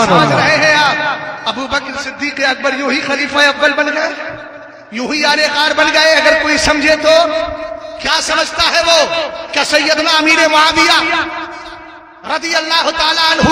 سمجھ رہے ہیں آپ؟ ابو بکر صدیق اکبر یوں ہی خلیفہ اول بن گئے، یوں ہی یار غار بن گئے؟ اگر کوئی سمجھے تو کیا سمجھتا ہے وہ؟ کیا سیدنا امیر معاویہ رضی اللہ تعالی عنہ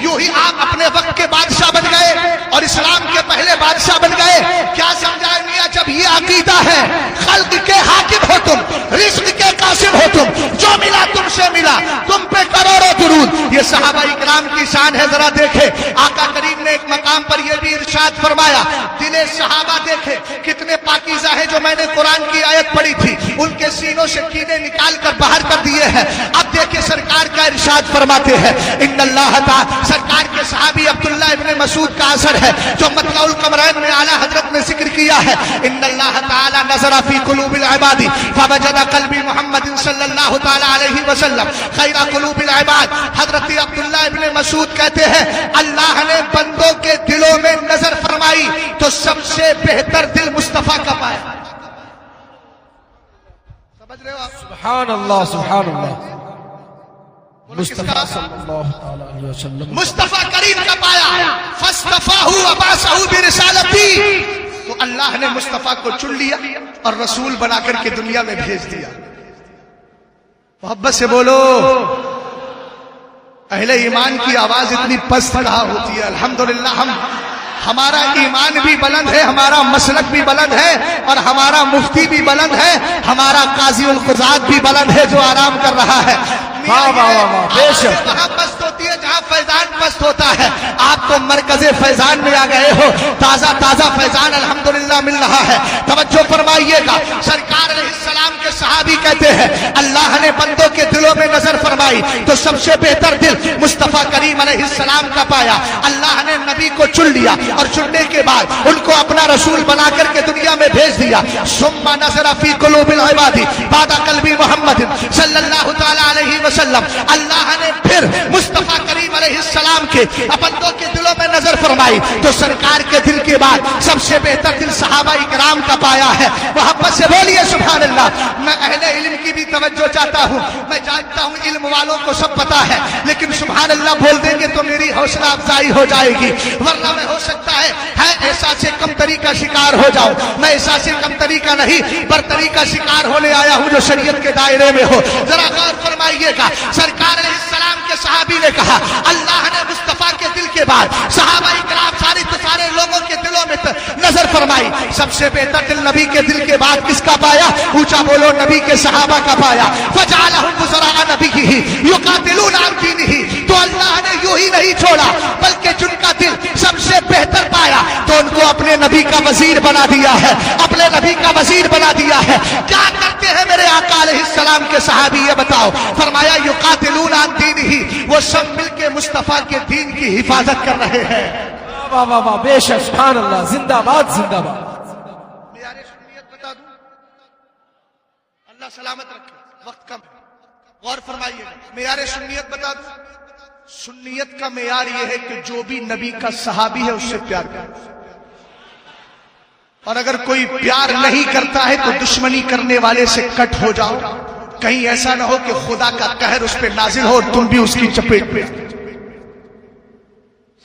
یوں ہی آپ اپنے وقت کے بادشاہ بن گئے اور اسلام کے پہلے بادشاہ بن گئے؟ کیا سمجھا ہے میاں؟ جب یہ عقیدہ ہے خلق کے حاکم ہو تم، رزق کے قاسم ہو تم، جو ملا تم سے ملا، تم پہ کروڑوں درود۔ یہ صحابہ اکرام کی شان ہے، ذرا دیکھے آقا کریم نے ایک مقام پر یہ بھی ارشاد فرمایا، دل صحابہ دیکھے کتنے پاکیزہ ہیں۔ جو میں نے قرآن کی آیت پڑھی تھی ان کے سینوں سے کینے نکال کر باہر کر دیے ہیں۔ اب دیکھیں سرکار کا ارشاد فرماتے ہیں، ان اللہ تعالی، سرکار کے صحابی عبداللہ ابن مسعود کا اثر ہے جو مطلع القمرین میں اعلیٰ حضرت نے ذکر کیا ہے، ان اللہ تعالی نظر فی قلوب العباد فوجد قلب محمد صلی اللہ تعالی علیہ وسلم خیر قلوب العباد۔ حضرت عبداللہ ابن مسعود کہتے ہیں اللہ نے بندوں کے دلوں میں نظر فرمائی تو سب سے بہتر دل مصطفیٰ کا پایا۔ سمجھ رہے ہو آپ؟ سبحان اللہ سبحان اللہ، مصطفیٰ صلی اللہ تعالی علیہ وسلم، مصطفیٰ کریم کا پایا۔ فاصطفاہ وبعثہ برسالتی، تو اللہ نے مصطفیٰ کو چن لیا اور رسول بنا کر کے دنیا میں بھیج دیا۔ محبت سے بولو، اہل ایمان کی آواز اتنی پست کہاں ہوتی ہے؟ الحمدللہ ہمارا ایمان بھی بلند ہے، ہمارا مسلک بھی بلند ہے، اور ہمارا مفتی بھی بلند ہے، ہمارا قاضی القضات بھی بلند ہے جو آرام کر رہا ہے۔ وہاں پست ہوتی ہے جہاں فیضان پست ہوتا ہے۔ آپ تو مرکز فیضان میں آ گئے ہو، تازہ تازہ فیضان الحمدللہ مل رہا ہے۔ توجہ فرمائیے گا، سرکار علیہ السلام کے صحابی کہتے ہیں اللہ نے بندوں کے دلوں میں نظر فرمائی تو سب سے بہتر دل مصطفیٰ کریم علیہ السلام کا پایا۔ اللہ نے نبی کو چن لیا اور چننے کے بعد ان کو اپنا رسول بنا کر کے دنیا میں بھیج دیا۔ ثم نظر فی قلوب العباد بعد قلب محمد صلی اللہ تعالی علیہ وسلم، اللہ نے پھر مصطفیٰ کریم علیہ السلام کے بندوں کے دلوں میں نظر فرمائی تو سرکار کے دل کے بعد سب سے بہتر دل صحابہ اکرام کا پایا ہے۔ محبت سے بولیے سبحان اللہ۔ میں اہل علم کی بھی توجہ چاہتا ہوں، میں جانتا ہوں علم والوں کو سب پتا ہے، لیکن سبحان اللہ بول دیں گے تو میری حوصلہ افزائی ہو جائے گی، ورنہ میں ہو سکتا ہے احساس کمتری کا شکار ہو جاؤں۔ میں احساس کمتری کا نہیں، برتری کا شکار ہونے آیا ہوں جو شریعت کے دائرے میں ہو۔ ذرا غور فرمائیے گا، سرکار علیہ السلام کے صحابی نے کہا اللہ نے مصطفیٰ کے دل کے بعد صحابہ اکرام سارے لوگوں کے دلوں میں نظر فرمائی، سب سے بہتر دل نبی کے دل کے بعد کس کا پایا؟ اونچا بولو، نبی کے صحابہ کا پایا۔ فجعلهم وزراء نبیہ یقاتلون عن دینہ، تو اللہ نے یوں ہی نہیں چھوڑا بلکہ جن کا دل سب سے بہتر پایا تو ان کو اپنے نبی کا وزیر بنا دیا ہے، اپنے نبی کا وزیر بنا دیا ہے۔ کیا کرتے ہیں میرے آقا علیہ السلام کے صحابی؟ یہ بتاؤ، فرمایا یقاتلون عن دینہ، وہ سب مل کے مصطفیٰ کے دین کی حفاظت کر رہے ہیں۔ واہ واہ واہ، بے شک، سبحان اللہ، زندہ باد زندہ باد۔ معیار سنیت بتا دوں، اللہ سلامت رکھے، وقت کم ہے، غور فرمائیے گا۔ معیار سنیت بتا دوں، سنیت کا معیار یہ ہے کہ جو بھی نبی کا صحابی ہے اس سے پیار کرو، اور اگر کوئی پیار نہیں کرتا ہے تو دشمنی کرنے والے سے کٹ ہو جاؤ، کہیں ایسا نہ ہو کہ خدا کا قہر اس پہ نازل ہو اور تم بھی اس کی چپیٹ میں۔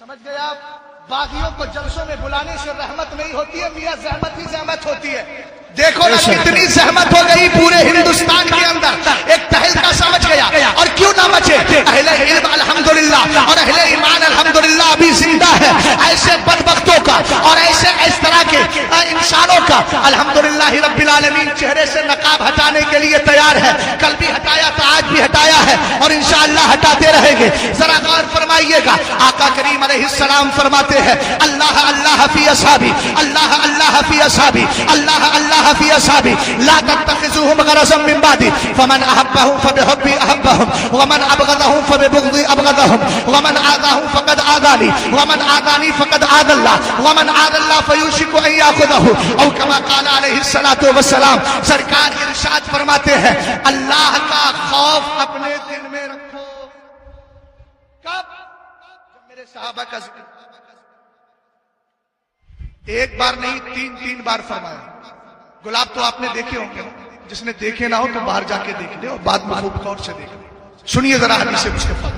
سمجھ گئے آپ؟ باغیوں کو جلسوں میں بلانے سے رحمت نہیں ہوتی ہے میاں، زحمت ہی زحمت ہوتی ہے۔ دیکھو نا کتنی زحمت ہو گئی پورے ہندوستان کے اندر، ایک تہلکا سا مچ گیا، اور کیوں نہ مچے؟ اہل علم الحمدللہ اور اہل ایمان الحمدللہ ابھی زندہ ہے۔ ایسے بدبختوں کا اور ایسے اس طرح کے انسانوں کا الحمدللہ رب العالمین چہرے سے نقاب ہٹانے کے لیے تیار ہے۔ کل بھی ہٹایا تھا، آج بھی ہٹایا ہے، اور انشاءاللہ ہٹاتے رہیں گے۔ ذرا غور فرمائیے گا، آقا کریم علیہ السلام فرماتے ہیں اللہ اللہ فی اصحابی، اللہ اللہ فی اصحابی، اللہ اللہ فی اصحابی، لا تتخذوهم غرضا من بعدی، فمن احبهم فبحبی احبهم، ومن ابغضهم فببغضی ابغضهم، ومن آذاهم فقد آذانی، ومن آذانی فقد آذى اللہ، ومن آذى اللہ فیوشک ان یاخذه، او کما قال علیہ الصلوۃ والسلام۔ سرکار ارشاد فرماتے ہیں اللہ کا خوف اپنے دل میں رکھو۔ کب؟ جب میرے صحابہ کا ذکر ایک بار نہیں تین بار فرمایا۔ گلاب تو آپ نے دیکھے ہوں گے، جس نے دیکھے نہ ہو تو باہر جا کے دیکھ لے اور بعد میں خوب غور سے دیکھ لے۔ سنیے ذرا حدیث مصطفیٰ،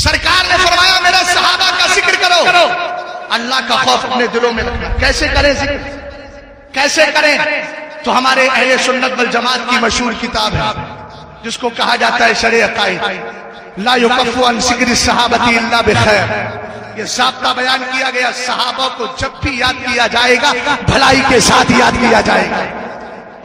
سرکار نے فرمایا میرے صحابہ کا ذکر اللہ کا خوف اپنے دلوں میں رکھنا. کیسے کریں ذکر, کیسے کریں؟ تو ہمارے اہل سنت والجماعت کی مشہور کتاب ہے جس کو کہا جاتا ہے شرع عقائد. لا یکف عن ذکر الصحابۃ الا بخیر. یہ ضابطہ بیان کیا گیا, صحابہ کو جب بھی یاد کیا جائے گا بھلائی کے ساتھ یاد کیا جائے گا.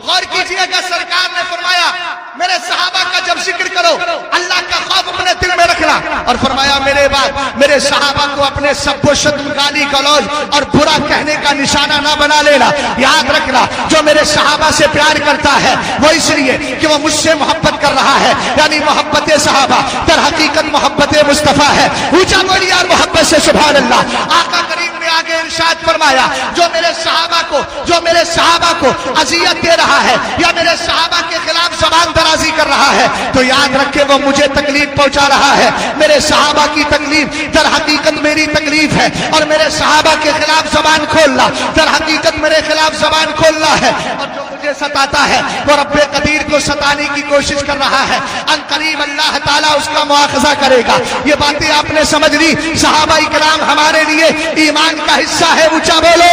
غور کیجئے گا, سرکار نے فرمایا میرے صحابہ کا جب ذکر کرو اللہ کا خوف اپنے دل میں رکھنا, اور فرمایا میرے بعد میرے صحابہ کو اپنے سب و شتم, گالی گلوچ اور برا کہنے کا نشانہ نہ بنا لینا. یاد رکھنا جو میرے صحابہ سے پیار کرتا ہے وہ اس لیے کہ وہ مجھ سے محبت کر رہا ہے, یعنی محبت صحابہ در حقیقت محبت مصطفیٰ ہے. اونچا بولیے اور محبت سے سبحان اللہ. آقا کریم نے آگے ارشاد فرمایا جو میرے صحابہ کو اذیت دے رہا ہے یا میرے صحابہ کے خلاف زبان درازی کر رہا ہے تو یاد رکھے وہ مجھے تکلیف پہنچا رہا ہے. میرے صحابہ کی تکلیف در حقیقت میری تکلیف ہے, اور میرے صحابہ کے خلاف زبان کھولنا در حقیقت میرے خلاف زبان کھولنا ہے. اور جو مجھے ستاتا ہے وہ رب قدیر کو ستانے کی کوشش کر رہا ہے. ان قریب اللہ تعالیٰ اس کا مواخذہ کرے گا. یہ باتیں آپ نے سمجھ لی. صحابہ کرام ہمارے لیے ایمان کا حصہ ہے. اونچا بولو,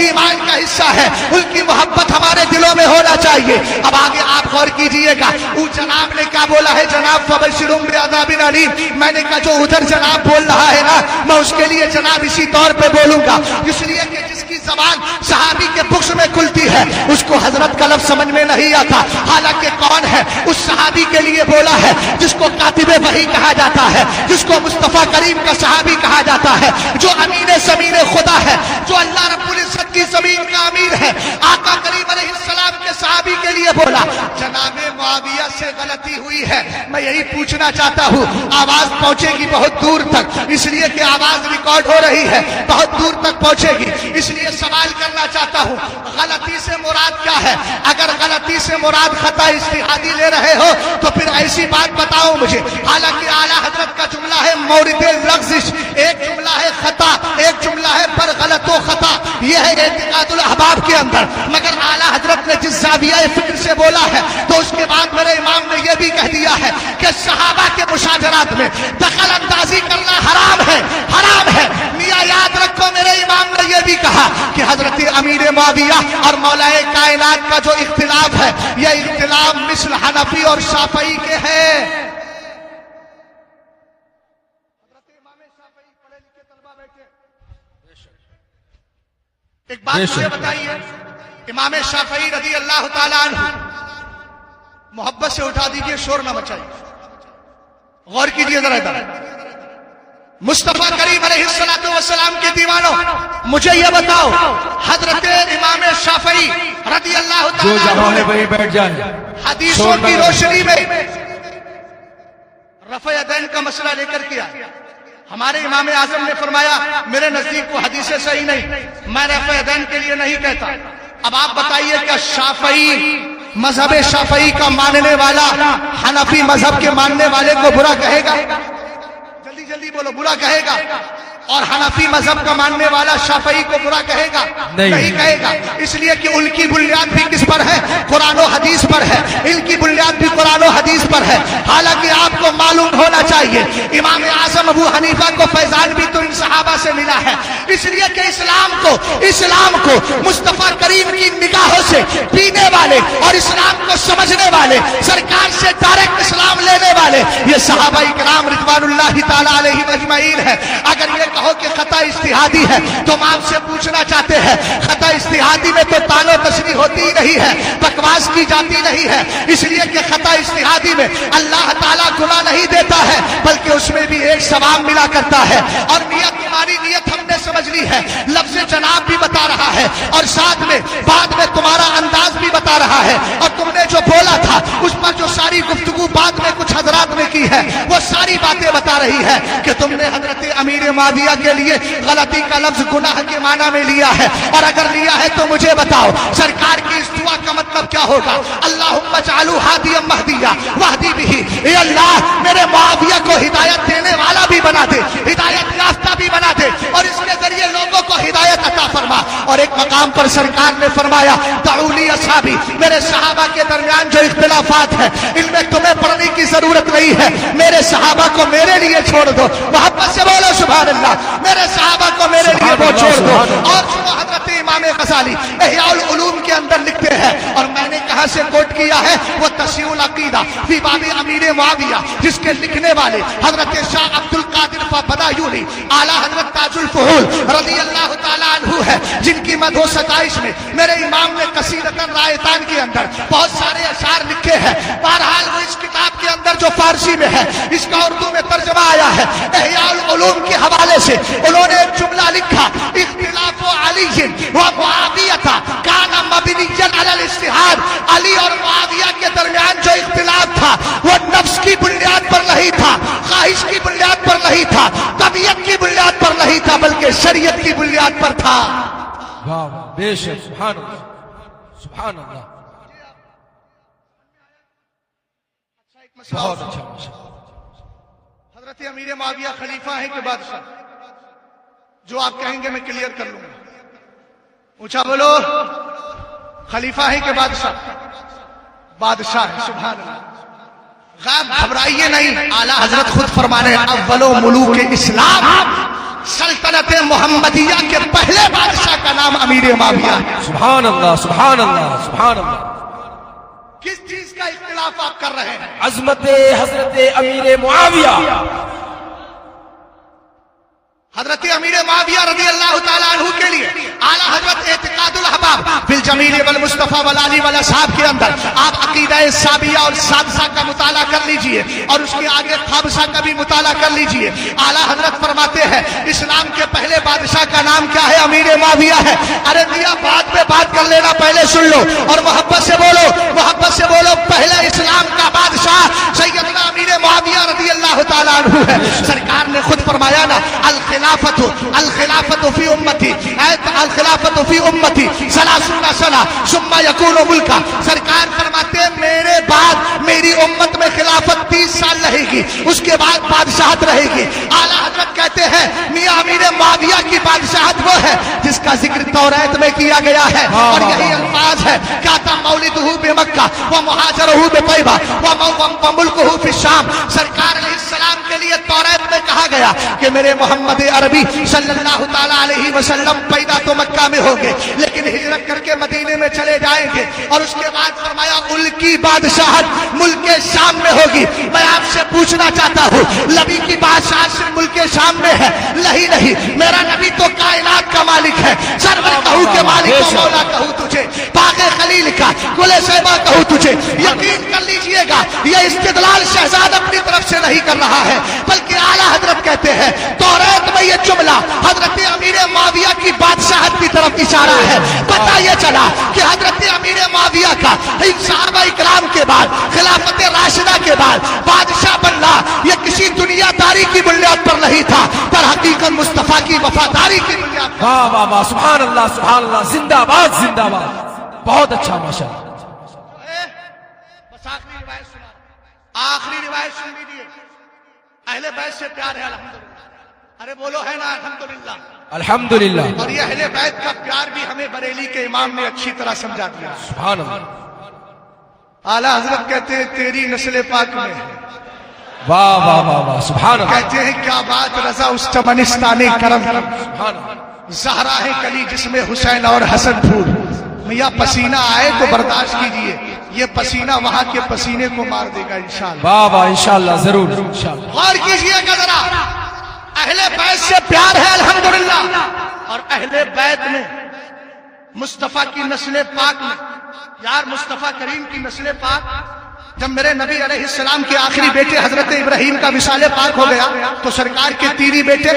ایمان کا حصہ ہے. ان کی محبت ہمارے دلوں میں ہونا چاہیے. اب آگے آپ غور کیجئے گا, جناب نے کیا بولا ہے, جناب فبشرہم بعذاب علیم. میں نے کہا جو ادھر جناب بول رہا ہے نا میں اس کے لیے جناب اسی طور پہ بولوں گا, اس لیے کہ جس کی زبان صحابی کے بخش میں کھلتی ہے اس کو حضرت کا لفظ سمجھ میں نہیں آتا. حالانکہ کون ہے اس صحابی کے لیے بولا ہے جس کو کاتب وحی کہا جاتا ہے, جس کو مصطفیٰ کریم کا صحابی کہا جاتا ہے, جو امین زمین خدا ہے, جو اللہ رب العزت کی زمین کا امیر ہے. آقا کریم علیہ السلام کے صحابی کے لیے بولا جناب معاویہ سے غلطی ہوئی ہے. میں یہی پوچھنا چاہتا ہوں, آواز پہنچے گی بہت دور تک, اس لیے کہ آواز ریکارڈ ہو رہی ہے, بہت دور تک پہنچے گی, اس لیے سوال کرنا چاہتا ہوں غلطی سے مراد کیا ہے؟ اگر غلطی سے مراد خطا اجتہادی لے رہے ہو تو پھر ایسی بات بتاؤ مجھے. حالانکہ اعلیٰ حضرت کا جملہ ہے مورد لغزش, ایک جملہ ہے خطا, ایک جملہ ہے پر غلط و خطا, یہ ہے اعتقاد الاحباب کے اندر. مگر اعلیٰ حضرت نے جس زاویہ فکر سے بولا ہے تو اس کے بعد میرے امام نے یہ بھی کہہ دیا ہے کہ صحابہ کے مشاجرات میں دخل اندازی کرنا حرام ہے, حرام ہے. میاں یاد رکھو میرے امام نے یہ بھی کہا کہ حضرت امیر معاویہ اور مولا کائنات کا جو اختلاف ہے یہ اختلاف مثل حنفی اور شافعی کے ہے. ایک بات مجھے بتائیے, امام شافعی رضی اللہ تعالیٰ عنہ, محبت سے اٹھا دیجئے, شور نہ مچائیے, غور کیجئے ذرا ادھر. مصطفیٰ کریم علیہ السلام کے دیوانوں, مجھے یہ بتاؤ حضرت امام شافعی رضی اللہ جو تعالیٰ جہاں ہے عنہ وہی بیٹھ جائیں. حدیثوں کی روشنی میں رفع یدین کا مسئلہ لے کر کیا. ہمارے امام اعظم نے فرمایا میرے نزدیک کو حدیث صحیح نہیں, میں رفع یدین کے لیے نہیں کہتا. اب آپ بتائیے کیا شافعی مذہب شافعی کا ماننے والا حنفی مذہب کے ماننے والے کو برا کہے گا؟ جلدی جلدی بولو, برا کہے گا؟ اور حنفی مذہب کا ماننے والا شافعی کو برا کہے گا؟ نہیں کہے گا. اس لیے کہ ان کی بنیاد بھی کس پر ہے؟ قرآن و حدیث پر ہے. ان کی بنیاد بھی قرآن و حدیث پر ہے. حالانکہ آپ کو معلوم ہونا چاہیے امام اعظم ابو حنیفہ کو فیضان بھی تو ان صحابہ سے ملا ہے. اس لیے کہ اسلام کو مصطفیٰ کریم کی نگاہوں سے پینے والے اور اسلام کو سمجھنے والے, سرکار سے ڈائریکٹ اسلام لینے والے یہ صحابہ کرام رضوان اللہ تعالیٰ علیہ اجمعین ہے. اگر یہ کہو کہ خطا اجتہادی ہے تو ہم آپ سے پوچھنا چاہتے ہیں خطا اجتہادی میں تو تان و تشریح ہوتی ہی نہیں ہے, بکواس کی جاتی نہیں ہے. اس لیے کہ خطا اجتہادی میں اللہ تعالیٰ گناہ نہیں دیتا ہے بلکہ اس میں بھی ایک ثواب ملا کرتا ہے. اور نیت, تمہاری نیت ہم نے سمجھ لی ہے, لفظ جناب بھی بتا رہا ہے اور ساتھ میں بعد میں تمہارا انداز بھی بتا رہا ہے, اور تم نے جو بولا تھا اس پر جو ساری گفتگو بعد میں کچھ حضرات نے کی ہے وہ ساری باتیں بتا رہی ہے کہ تم نے حضرت امیر معاویہ کے لیے غلطی کا لفظ گناہ کے معنی میں لیا ہے. اور اگر لیا ہے تو مجھے بتاؤ سرکار کی اس دعا کا مطلب کیا ہوگا؟ اللہم اجعلہ ہادیا مہدیا واہدی بہ, اے اللہ میرے معاویہ کو ہدایت دینے والا بھی بنا دے, ہدایت یافتہ بھی بنا دے, اور اس کے ذریعے لوگوں کو ہدایت عطا فرما. اور ایک مقام پر سرکار نے فرمایا دعولی اصحابی, میرے صحابہ کے درمیان جو اختلافات ہیں ان میں تمہیں پڑھنے کی ضرورت نہیں ہے, میرے صحابہ کو میرے لیے چھوڑ دو. محبت سے بولو سبحان اللہ. میرے صحابہ کو میرے لیے اور سنو حضرت امام غزالی احیاء العلوم کے اندر لکھتے ہیں، اور میں نے کہاں سے کوٹ کیا ہے، وہ تصحیح العقیدہ فی باب امیر معاویہ، جس کے لکھنے والے حضرت شاہ عبد القادر بدایونی اعلیٰ حضرت تاج الفحول رضی اللہ تعالیٰ عنہ ہے، جن کی مدح و ستائش میں میرے امام نے قصیدۃ رایتان کے اندر بہت سارے اشعار لکھے ہیں۔ بہرحال وہ اس کتاب کے اندر جو فارسی میں ہے، اس کا اردو میں ترجمہ آیا ہے، احیاء العلوم کے حوالے سے انہوں نے ایک جملہ لکھا، اختلاف علی و معاویہ کان مبنیا علی الاجتہاد، علی اور معاویہ کے درمیان جو اختلاف تھا وہ نفس کی بنیاد پر نہیں تھا، خواہش کی بنیاد پر نہیں تھا، طبیعت کی بنیاد پر نہیں تھا، بلکہ شریعت کی بنیاد پر تھا۔ واہ واہ، بے شک، سبحان اللہ سبحان اللہ، بہت اچھا ماشاء اللہ۔ حضرت امیر معاویہ خلیفہ ہیں کہ بادشاہ؟ جو آپ کہیں گے میں کلیئر کر لوں گا، اونچا بولو، خلیفہ ہیں کہ بادشاہ؟ بادشاہ ہے، سبحان اللہ۔ غائب گھبرائیے نہیں، اعلیٰ حضرت خود فرمانے اول ملوک اسلام، سلطنت محمدیہ کے پہلے بادشاہ کا نام امیر معاویہ ہے۔ سبحان اللہ سبحان اللہ سبحان اللہ۔ کس چیز کا اختلاف آپ کر رہے ہیں؟ عظمت حضرت امیر معاویہ، حضرت امیر معاویہ رضی اللہ تعالیٰ عنہ کے لیے اعلیٰ حضرت اعتقاد الاحباب بالجمیل والمصطفیٰ والالی والاصحاب کے اندر آپ عقیدہ سابیہ اور سادسہ کا مطالعہ کر لیجئے، اور اس کے آگے خابسہ کا بھی مطالعہ کر لیجئے۔ اعلیٰ حضرت فرماتے ہیں اسلام کے پہلے بادشاہ کا نام کیا ہے؟ امیر معاویہ ہے۔ ارے دیا بعد میں بات کر لینا، پہلے سن لو اور محبت سے بولو، محبت سے بولو۔ پہلے اسلام کا بادشاہ سیدنا امیر معاویہ رضی اللہ تعالیٰ عنہ ہے۔ سرکار نے خود فرمایا نا، الخلافت فی امتی، الخلافت فی امتی 30 سنہ ثم یکون ملکا۔ سرکار فرماتے ہیں میرے بعد میری امت میں خلافت 30 سال رہے گی، اس کے بعد بادشاہت رہے گی۔ اعلیٰ حضرت کہتے ہیں میاں امیر معاویہ کی بادشاہت وہ ہے جس کا ذکر توریت میں کیا گیا ہے، اور یہی الفاظ ہے، کیا تھا مولدہ بمکہ ومہاجرہ بطیبہ وملکہ فی الشام۔ سرکار علیہ السلام کے لیے توریت میں کہا گیا کہ میرے محمد عربی صلی اللہ تعالیٰ علیہ وسلم پیدا تو مکہ میں ہوں گے، لیکن ہجرت کر کے مدینے میں چلے جائیں گے، اور اس کے بعد فرمایا ان کی بادشاہت ملک شام میں ہوگی۔ میں آپ سے پوچھنا چاہتا ہوں، نبی کی بادشاہت صرف ملک شام میں ہے؟ نہیں، میرا نبی تو کائنات کا مالک ہے۔ سرور کہوں کہ مالک و مولا کہوں تجھے، باغ خلیل کا گل شیبہ کہوں تجھے۔ یقین کر لیجئے گا یہ استدلال شہزاد اپنی طرف سے نہیں کر رہا ہے، بلکہ اعلیٰ حضرت کہتے ہیں توریت میں یہ جملہ حضرت امیر معاویہ کی بادشاہت کی طرف اشارہ ہے۔ پتہ یہ چلا کہ حضرت امیر معاویہ کا صحابہ اکرام کے بعد خلافت راشدہ کے بعد بادشاہ بننا یہ کسی دنیا داری کی بنیاد پر نہیں تھا، پر حقیقت مصطفیٰ کی وفاداری کی بنیاد پر۔ واہ واہ واہ، سبحان اللہ سبحان اللہ، زندہ باد زندہ باد، بہت اچھا ماشاء اللہ۔ بس آخری روایت سنا، آخری روایت سن لیجیے۔ اہل بیت سے پیار ہے الحمدللہ، ارے بولو ہے نا الحمدللہ، الحمدللہ۔ اور یہ اہل بیت کا پیار بھی ہمیں بریلی کے امام نے اچھی طرح سمجھا دیا۔ سبحان اللہ، اعلیٰ حضرت کہتے ہیں تیری نسل پاک میں ہے، واہ واہ واہ واہ، سبحان اللہ کہتے ہیں کیا بات رضا اس چمنستانی کرم، سبحان اللہ۔ زہرا ہے کلی جس میں حسین اور حسن پھول۔ میاں پسینہ آئے تو برداشت کیجئے، یہ پسینہ وہاں کے پسینے کو مار دے گا انشاءاللہ۔ واہ واہ، انشاءاللہ ضرور انشاءاللہ۔ غور کیجئے گا ذرا، اہل بیت سے پیار ہے الحمدللہ، اور اہل بیت میں مصطفیٰ کی نسل پاک میں، یار مصطفیٰ کریم کی نسل پاک، جب میرے نبی علیہ السلام کے آخری بیٹے حضرت ابراہیم کا وصال پاک ہو گیا تو سرکار کے تینی بیٹے،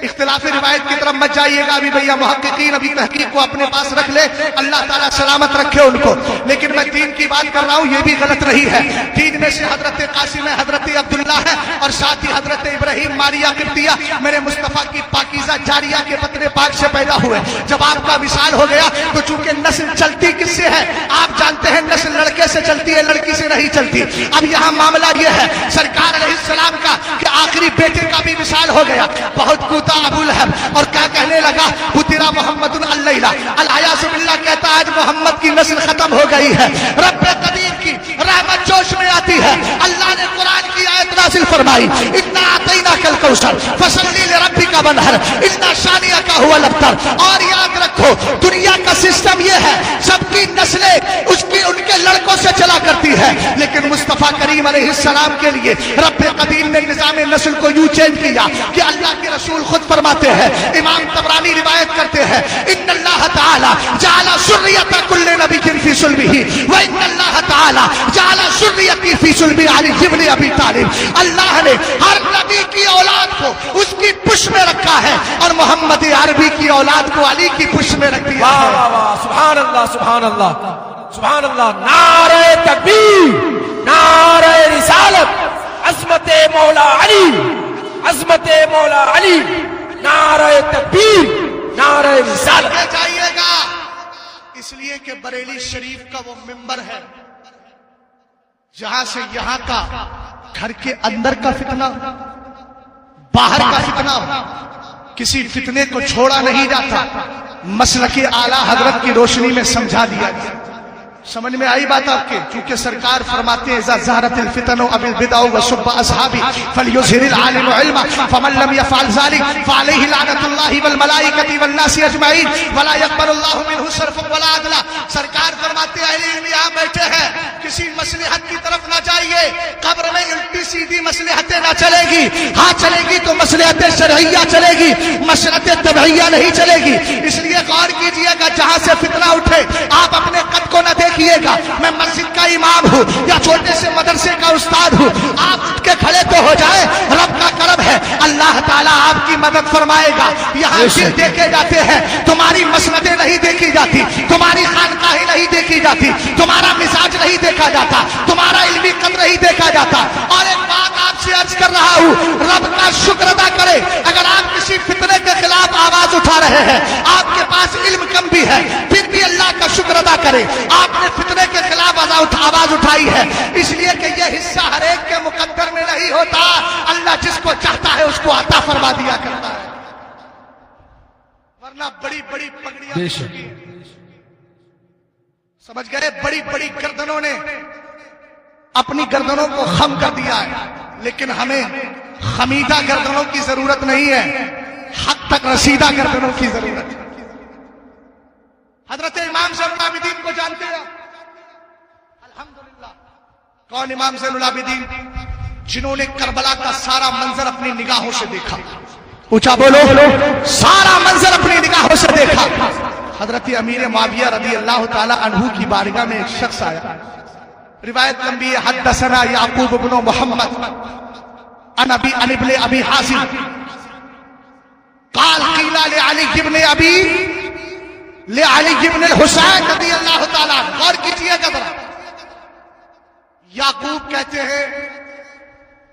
اختلاف روایت کی طرف مت جائیے گا ابھی بھیا، محققین ابھی تحقیق کو اپنے پاس رکھ لے، اللہ تعالیٰ سلامت رکھے ان کو، لیکن میں دین کی بات کر رہا ہوں، یہ بھی غلط نہیں ہے۔ دین میں سے حضرت قاسم ہے، حضرت عبداللہ ہے، اور ساتھ ہی حضرت ابراہیم ماریہ قبطیہ میرے مصطفیٰ کی پاکیزہ جاریہ کے بطن پاک سے پیدا ہوئے۔ جب آپ کا وصال ہو گیا تو چونکہ نسل چلتی کس سے ہے؟ آپ جانتے ہیں نسل لڑکے سے چلتی ہے، لڑکی سے نہیں چلتی۔ اب یہاں معاملہ یہ ہے سرکار علیہ السلام کا کہ آخری بیٹے کا بھی وصال ہو گیا، بہت کوتا ابو لہب، اور کیا کہنے لگا؟ پترا محمد اللیلہ، الیاذ باللہ کہتا ہے آج محمد کی نسل ختم ہو گئی ہے۔ رب قدیر کی رحمت جوش میں آتی ہے، اللہ نے قرآن کی آیت نازل فرمائی انا اعطیناک الکوثر فصلی لربک وانحر ان شانئک هو الابتر. اور یاد رکھو دنیا کا سسٹم یہ ہے سب کی نسلیں ان کے لڑکوں سے چلا کرتی ہے، لیکن مصطفیٰ کریم علیہ السلام کے لیے رب قدیم نے نظام نسل کو یوں چینج کیا کہ اللہ کے رسول خود فرماتے ہیں، امام طبرانی روایت کرتے ہیں، ان اللہ تعالی جعل ذریۃ کل نبی فی صلبہ وان اللہ تعالی جعل ذریتی فی صلب علی ابن ابی طالب. اللہ نے ہر نبی کی اولاد کو اس کی پشت میں رکھا ہے اور محمد عربی کی اولاد کو علی کی پشت میں رکھ دیا ہے. واہ واہ سبحان اللہ سبحان اللہ سبحان اللہ. نعرہ تکبیر، نعرہ رسالت، عظمت مولا علی، عظمت مولا علی، نعرہ تکبیر، نعرہ رسالت. جائیے گا اس لیے کہ بریلی شریف کا وہ منبر ہے جہاں سے یہاں کا گھر کے اندر کا فتنہ، باہر کا فتنہ، کسی فتنے کو چھوڑا نہیں جاتا، مسلک اعلیٰ حضرت کی روشنی میں سمجھا دیا گیا. سمجھ میں آئی بات آپ کے؟ چونکہ سرکار فرماتے ہیں اذا ظہرت الفتن اب البدع وسب اصحابی فلیظہر العالم علما فمن لم يفعل ذلك فعليه لعنت اللہ والملائکۃ والناس اجمعین ولا يقبل اللہ منہ صرفا ولا عدلا. سرکار فرماتے ہیں اہل علم یہاں بیٹھے ہیں، کسی مصلحت کی طرف نہ جائیے، قبر میں الٹی سیدھی مصلحتیں نہ چلے گی، ہاں چلے گی تو مصلحت شرعیہ چلے گی، مصلحت طبعیہ نہیں چلے گی. اس لیے غور کیجئے گا جہاں سے فتنہ اٹھے آپ اپنے قد کو نہ دیکھیے گا. میں مسجد کا امام ہوں یا چھوٹے سے مدرسے کا استاد ہوں، آپ اٹھ کے کھڑے تو ہو جائیں، رب کا کرم ہے اللہ تعالیٰ آپ کی مدد فرمائے گا. یہاں دل دیکھے جاتے ہیں، تمہاری مسندیں نہیں دیکھی جاتی، تمہاری خانقاہیں نہیں دیکھی جاتی، تمہارا مزاج نہیں دیکھا جاتا، تمہارا علمی قدر نہیں دیکھا جاتا. اور ایک بات آپ سے عرض کر رہا ہوں، رب کا شکر ادا کرے اگر آپ کسی فتنے کے خلاف آواز اٹھا رہے ہیں، آپ کے پاس علم کم بھی ہے پھر بھی اللہ کا شکر ادا کرے آپ نے فتنے کے خلاف آواز اٹھائی ہے، اس لیے کہ یہ حصہ ہر ایک کے مقدر میں نہیں ہوتا، اللہ جس کو چاہتا ہے اس کو عطا فرما دیا کرتا ہے. ورنہ بڑی بڑی پگڑیاں سمجھ گئے، بڑی بڑی گردنوں نے اپنی گردنوں کو خم کر دیا ہے، لیکن ہمیں خمیدہ گردنوں کی ضرورت نہیں ہے، حق تک رسیدہ گردنوں کی ضرورت ہے. حضرت امام زین العابدین کو جانتے ہیں الحمدللہ. کون امام زین العابدین؟ جنہوں نے کربلا کا سارا منظر اپنی نگاہوں سے دیکھا. اونچا بولو، سارا منظر اپنی نگاہوں سے دیکھا. حضرت امیر معاویہ رضی اللہ تعالی عنہ کی بارگاہ میں ایک شخص آیا. روایت لمبی ہے. حدثنا یعقوب بن محمد عن ابن ابی حازم قال قیل لعلی بن الحسین رضی اللہ تعالیٰ. غور کیجئے گا ذرا، یعقوب کہتے ہیں،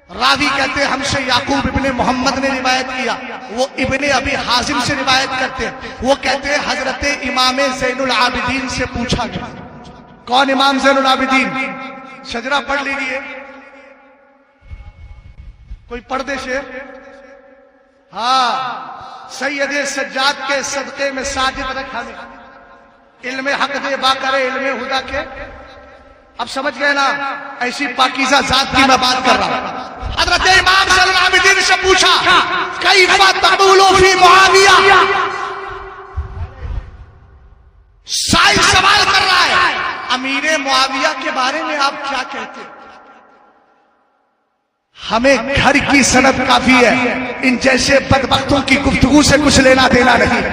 راوی کہتے ہیں ہم سے یعقوب ابن محمد نے روایت کیا، وہ ابن ابی حازم سے روایت کرتے ہیں، وہ کہتے ہیں حضرت امام زین العابدین سے پوچھا گیا. کون امام زین العابدین؟ شجرہ پڑھ لیجئے، کوئی پڑھ دے شیخ. ہاں، سید سجاد کے صدقے میں ساجد رکھ ہمیں، علم حق دے با کرے علم ہدا کے. اب سمجھ گئے نا، ایسی پاکیزہ ذات کی میں بات کر رہا ہوں. حضرت امام زین العابدین سے پوچھا کیف تقول فی معاویہ. سائل سوال کر رہا ہے امیر معاویہ کے بارے میں آپ کیا کہتے ہیں؟ ہمیں گھر کی سند کافی ہے، ان جیسے بدبختوں کی گفتگو سے کچھ لینا دینا نہیں.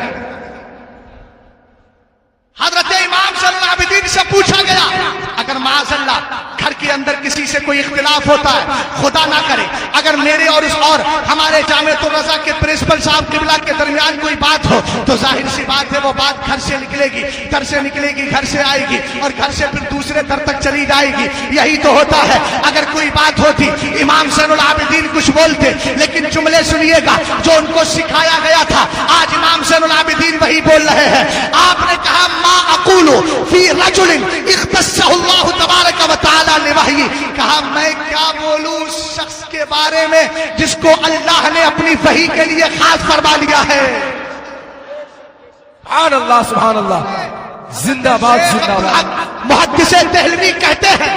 حضرت امام صلی اللہ علیہ وسلم سے پوچھا گیا اگر معاذ اللہ گھر کے اندر کسی سے کوئی اختلاف ہوتا ہے، خدا نہ کرے اگر میرے اور ہمارے جامعۃ الرضا کے پرنسپل صاحب قبلہ کے درمیان کوئی بات ہو تو ظاہر سی بات ہے وہ بات گھر سے نکلے گی، گھر سے نکلے گی، گھر سے آئے گی اور گھر سے پھر دوسرے گھر تک چلی جائے گی. یہی تو ہوتا ہے. اگر کوئی بات ہوتی امام زین العابدین کچھ بولتے، لیکن جملے سنیے گا جو ان کو سکھایا گیا تھا آج امام زین العابدین وہی بول رہے ہیں. آپ نے کہا ما اقول فی رجل اختصہ اللہ تبارک و تعالی لوحی، کہا میں کیا بولوں اس شخص کے بارے میں جس کو اللہ نے اپنی وحی کے لیے خاص فرما لیا ہے. سبحان اللہ سبحان اللہ، زندہ باد زندہ باد. محدث دہلوی کہتے ہیں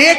1